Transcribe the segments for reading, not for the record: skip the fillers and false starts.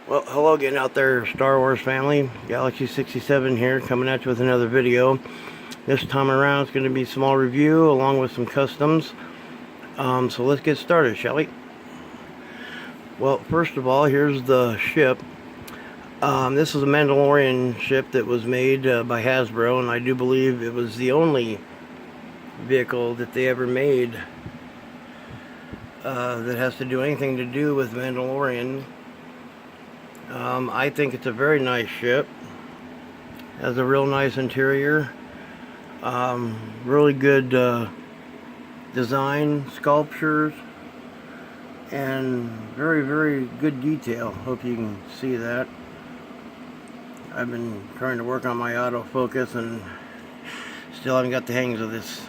Well, hello again out there, Star Wars family. Galaxy 67 here, coming at you with another video. This time around, it's going to be a small review along with some customs. So let's get started, shall we? Well, first of all, here's the ship. This is a Mandalorian ship that was made by Hasbro, and I do believe it was the only vehicle that they ever made that has to do anything to do with Mandalorian. I think it's a very nice ship. Has a real nice interior. Really good design, sculptures, and very good detail. Hope you can see that. I've been trying to work on my autofocus and still haven't got the hangs of this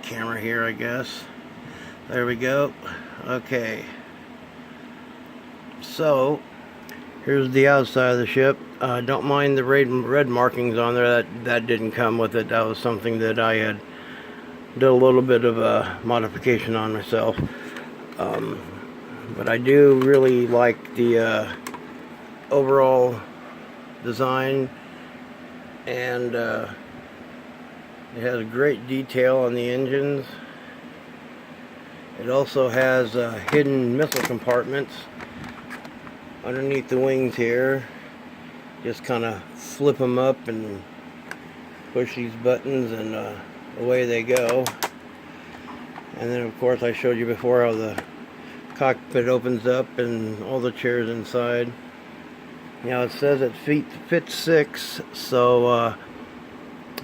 camera here, I guess. There we go. Okay. So here's the outside of the ship. Don't mind the red markings on there. That didn't come with it. That was something that I had did a little bit of a modification on myself. But I do really like the overall design, and it has great detail on the engines. It also has hidden missile compartments underneath the wings here. Just kind of flip them up and push these buttons, and away they go. And then of course I showed you before how the cockpit opens up and all the chairs inside. Now it says it fits 6, so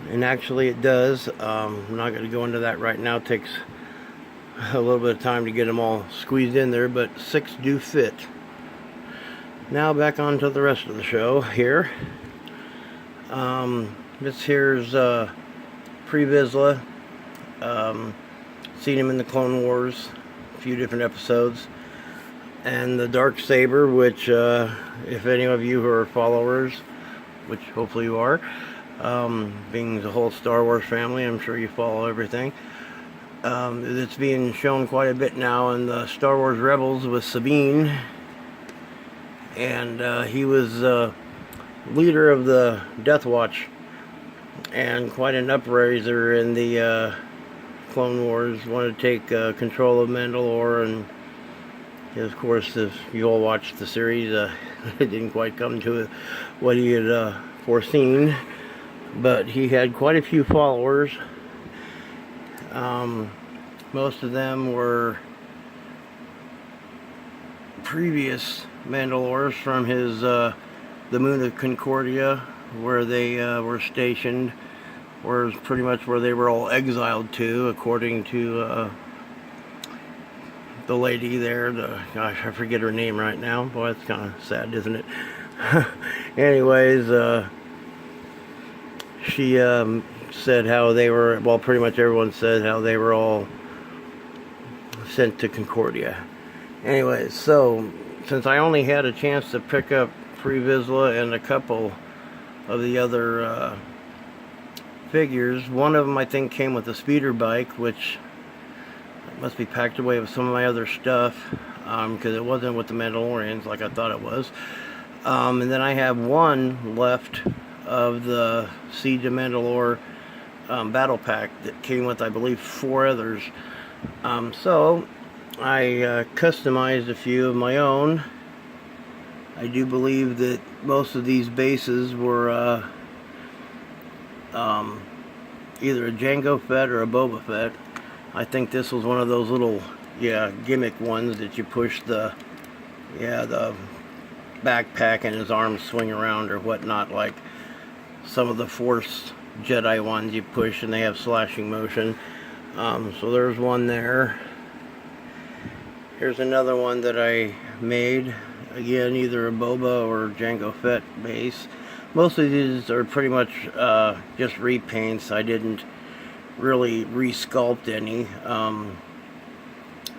and actually it does. I'm not going to go into that right now. It takes a little bit of time to get them all squeezed in there, but 6 do fit. Now back on to the rest of the show here. This here's Pre-Vizsla. Seen him in the Clone Wars, a few different episodes. And the Dark Saber, which if any of you who are followers, which hopefully you are, being the whole Star Wars family, I'm sure you follow everything. It's being shown quite a bit now in the Star Wars Rebels with Sabine. And he was leader of the Death Watch and quite an upraiser in the Clone Wars. Wanted to take control of Mandalore, and of course, if you all watched the series, it didn't quite come to what he had foreseen, but he had quite a few followers. Most of them were previous Mandalores from his the moon of Concordia, where they were stationed, where pretty much where they were all exiled to, according to the lady there. Gosh, I forget her name right now. Boy, it's kind of sad, isn't it? Anyways, she said how they were, well, pretty much everyone said how they were all sent to Concordia. Anyways, so since I only had a chance to pick up Pre-Vizsla and a couple of the other figures, one of them I think came with a speeder bike, which must be packed away with some of my other stuff, because it wasn't with the Mandalorians like I thought it was. And then I have one left of the Siege of Mandalore battle pack that came with, I believe, 4 others. So I customized a few of my own. I do believe that most of these bases were either a Jango Fett or a Boba Fett. I think this was one of those little, gimmick ones that you push the backpack and his arms swing around or whatnot, like some of the Force Jedi ones you push and they have slashing motion. So there's one there. Here's another one that I made. Again, either a Boba or Jango Fett base. Most of these are pretty much just repaints. I didn't really resculpt any.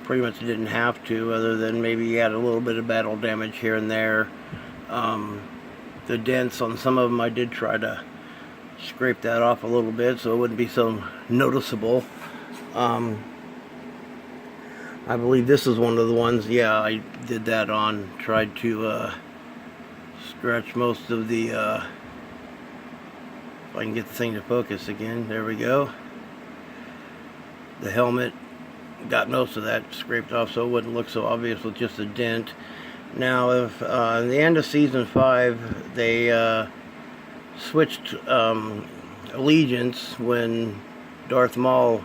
Pretty much didn't have to, other than maybe add a little bit of battle damage here and there. The dents on some of them, I did try to scrape that off a little bit so it wouldn't be so noticeable. I believe this is one of the ones, I did that on, tried to scratch most of the, if I can get the thing to focus again, there we go. The helmet got most of that scraped off so it wouldn't look so obvious with just a dent. Now, if in the end of season 5 they switched allegiance when Darth Maul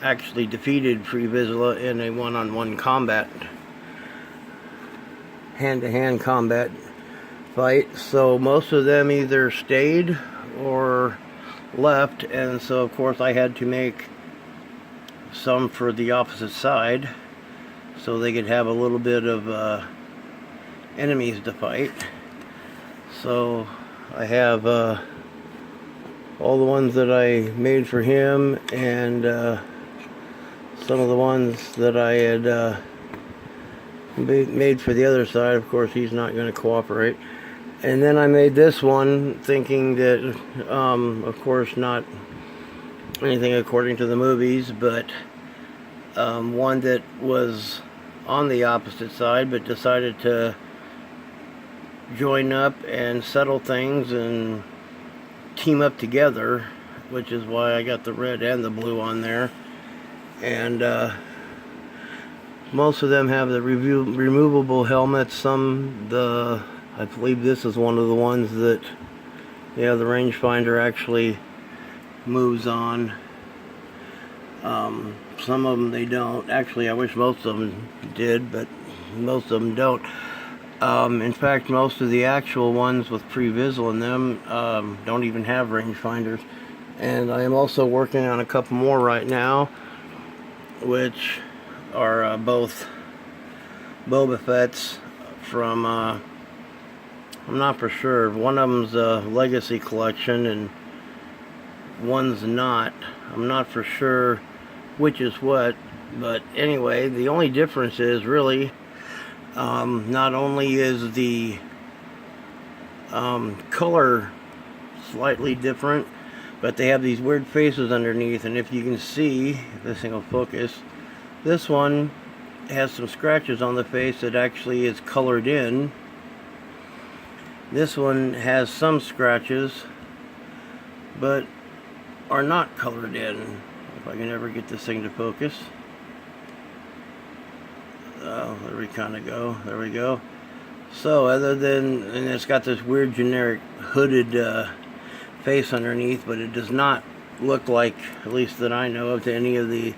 actually defeated Free Vizsla in a one-on-one combat, hand-to-hand combat fight. So most of them either stayed or left, and so of course I had to make some for the opposite side so they could have a little bit of enemies to fight. So I have all the ones that I made for him, and some of the ones that I had made for the other side. Of course, he's not going to cooperate. And then I made this one thinking that, of course, not anything according to the movies, but one that was on the opposite side but decided to join up and settle things and team up together, which is why I got the red and the blue on there. And most of them have the removable helmets. Some, I believe this is one of the ones that, yeah, the rangefinder actually moves on. Some of them they don't. Actually, I wish most of them did, but most of them don't. In fact, most of the actual ones with Free Vizsla in them don't even have rangefinders. And I am also working on a couple more right now, which are both Boba Fett's from, I'm not for sure. One of them's a Legacy Collection and one's not. I'm not for sure which is what, but anyway, the only difference is really not only is the color slightly different, but they have these weird faces underneath. And if you can see, if this thing will focus, this one has some scratches on the face that actually is colored in. This one has some scratches but are not colored in. If I can ever get this thing to focus. There we kind of go. There we go. So other than, and it's got this weird generic hooded face underneath, but it does not look like, at least that I know of, to any of the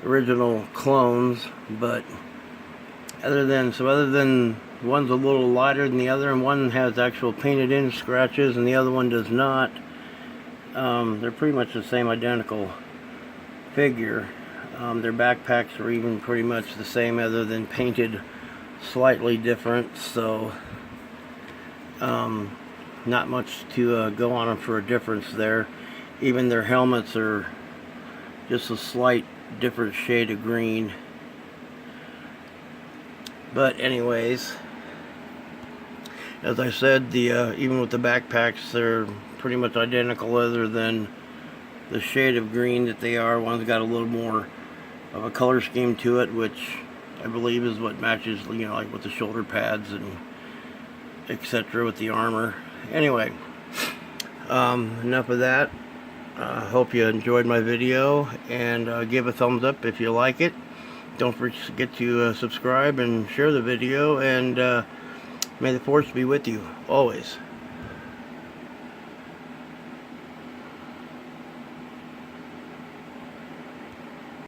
original clones. But other than one's a little lighter than the other, and one has actual painted in scratches and the other one does not. They're pretty much the same identical figure. Their backpacks are even pretty much the same, other than painted slightly different. So not much to go on them for a difference there. Even their helmets are just a slight different shade of green. But anyways, as I said, even with the backpacks, they're pretty much identical, other than the shade of green that they are. One's got a little more of a color scheme to it, which I believe is what matches, you know, like with the shoulder pads and etc. with the armor. Anyway, enough of that. Hope you enjoyed my video, and give a thumbs up if you like it. Don't forget to subscribe and share the video, and may the force be with you always.